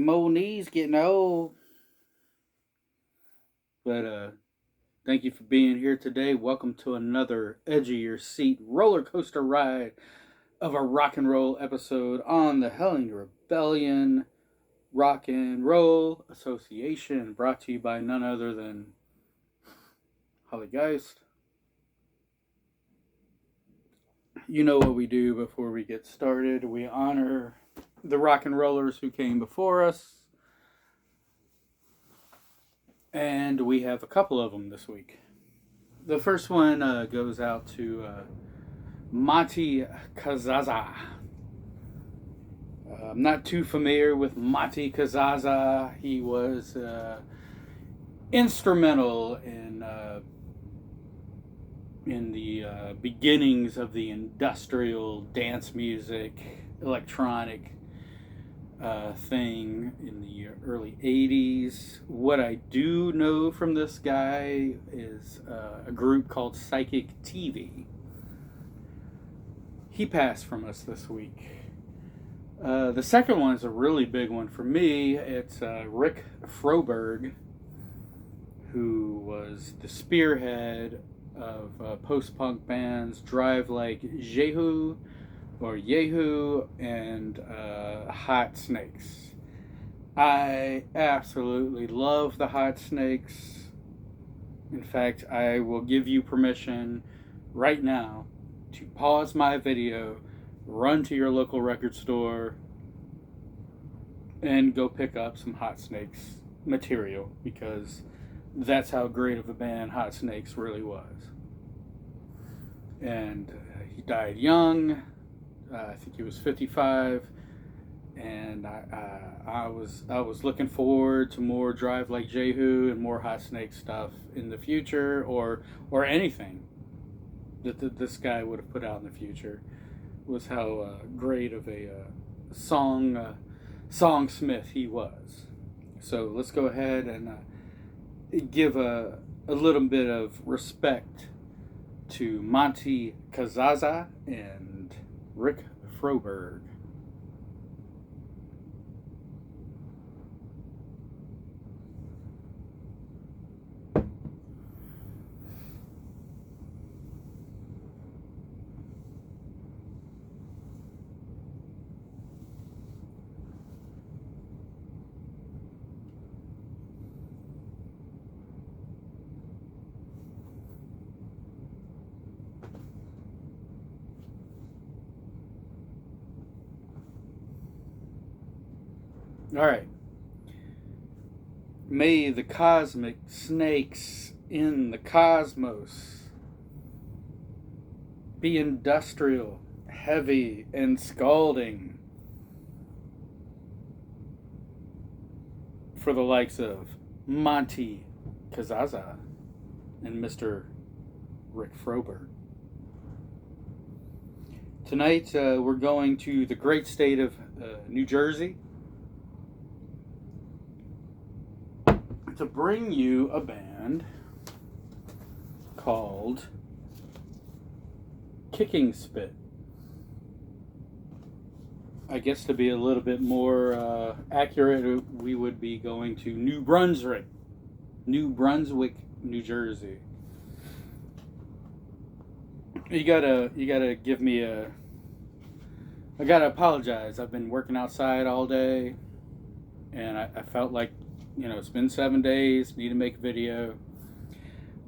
Them old knees getting old. But thank you for being here today. Welcome to another edge of your seat roller coaster ride of a rock and roll episode on the Helling Rebellion Rock and Roll Association, brought to you by none other than Holly Geist. You know what we do before we get started. We honor the rock and rollers who came before us. And we have a couple of them this week. The first one goes out to Mati Kazaza. I'm not too familiar with Mati Kazaza. He was instrumental in the beginnings of the industrial dance music, electronic thing in the early 80s. What I do know from this guy is a group called Psychic TV. He passed from us this week. The second one is a really big one for me. It's Rick Froberg, who was the spearhead of post-punk bands Drive Like Jehu or Yehu and Hot Snakes. I absolutely love the Hot Snakes. In fact, I will give you permission right now to pause my video, run to your local record store, and go pick up some Hot Snakes material, because that's how great of a band Hot Snakes really was. And he died young. I think he was 55, and I was looking forward to more Drive Like Jehu and more Hot Snake stuff in the future, or anything that this guy would have put out in the future. Was how great of a songsmith he was. So let's go ahead and give a little bit of respect to Monty Kazaza and Rick Froberg. All right. May the cosmic snakes in the cosmos be industrial, heavy, and scalding for the likes of Monty Kazaza and Mr. Rick Froberg. Tonight, we're going to the great state of New Jersey to bring you a band called Kicking Spit. I guess to be a little bit more accurate, we would be going to New Brunswick, New Jersey. You gotta give me I gotta apologize. I've been working outside all day, and I felt like, it's been 7 days, need to make a video,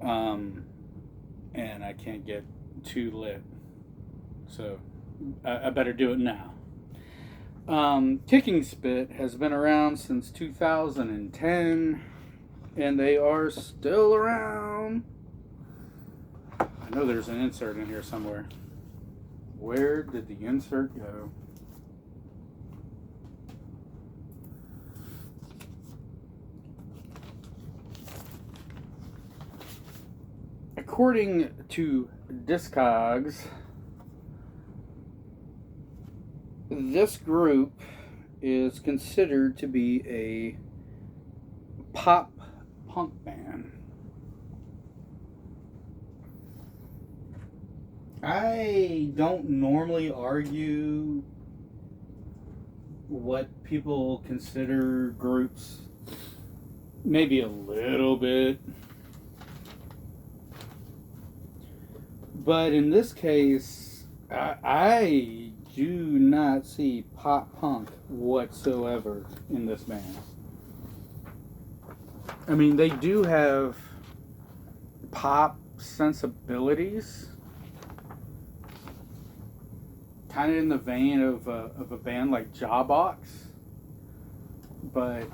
and I can't get too lit, so I better do it now. Kicking Spit has been around since 2010, and they are still around. I know there's an insert in here somewhere. Where did the insert go? According to Discogs, this group is considered to be a pop punk band. I don't normally argue what people consider groups, maybe a little bit. But in this case, I do not see pop punk whatsoever in this band. I mean, they do have pop sensibilities, kind of in the vein of a band like Jawbox, but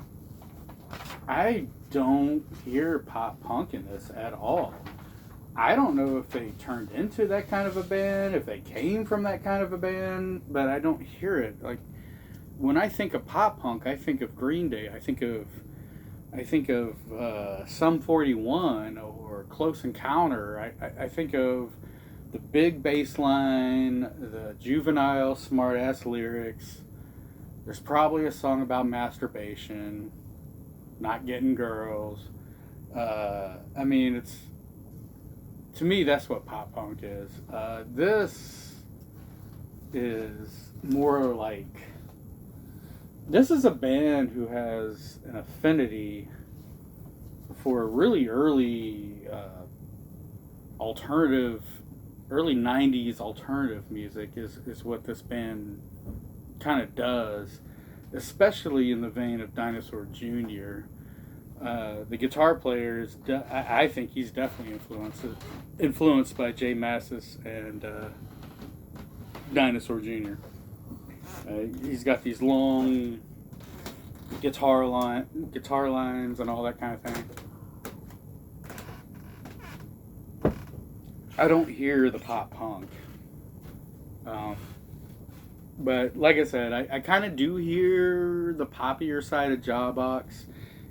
I don't hear pop punk in this at all. I don't know if they turned into that kind of a band, if they came from that kind of a band, but I don't hear it. Like, when I think of pop punk, I think of Green Day. I think of Sum 41 or Close Encounter. I think of the big bass line, the juvenile smart ass lyrics. There's probably a song about masturbation, not getting girls. I mean, to me, that's what pop punk is. This is more like, this is a band who has an affinity for really early alternative, early 90s alternative music is what this band kind of does, especially in the vein of Dinosaur Jr. The guitar player is, I think he's definitely influenced by Jay Mascis and Dinosaur Jr. He's got these long guitar lines and all that kind of thing. I don't hear the pop punk. But like I said, I kind of do hear the poppier side of Jawbox.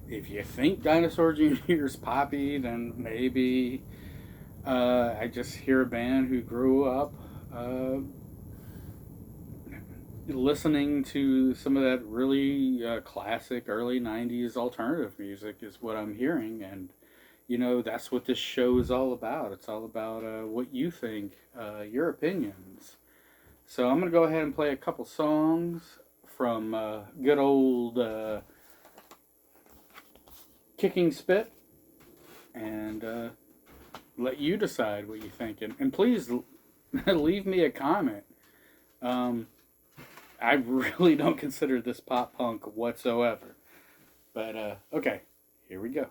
If you think Dinosaur Jr. is poppy, then maybe I just hear a band who grew up listening to some of that really classic early 90s alternative music is what I'm hearing. And, you know, that's what this show is all about. It's all about what you think, your opinions. So I'm going to go ahead and play a couple songs from good old Kicking Spit and let you decide what you think. And please leave me a comment. I really don't consider this pop punk whatsoever. But, okay, here we go.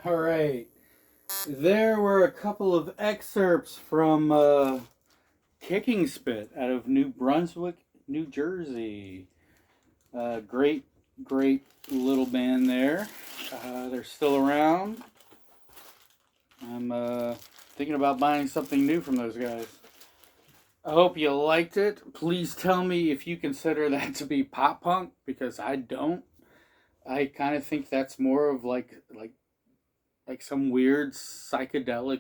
All right. There were a couple of excerpts from Kicking Spit out of New Brunswick, New Jersey. Great, great little band there. They're still around. I'm thinking about buying something new from those guys. I hope you liked it. Please tell me if you consider that to be pop punk, because I don't. I kind of think that's more of like some weird psychedelic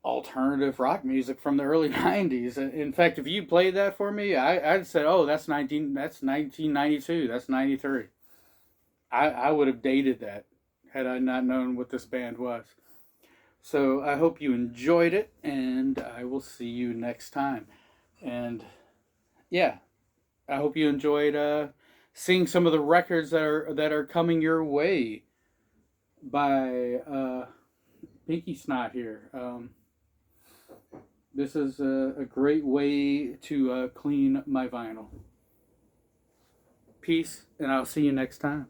alternative rock music from the early '90s. In fact, if you played that for me, I'd say, "Oh, that's 1992, that's '93." I would have dated that had I not known what this band was. So I hope you enjoyed it, and I will see you next time. And yeah, I hope you enjoyed seeing some of the records that are coming your way by Pinky Snot here. This is a great way to clean my vinyl. Peace, and I'll see you next time.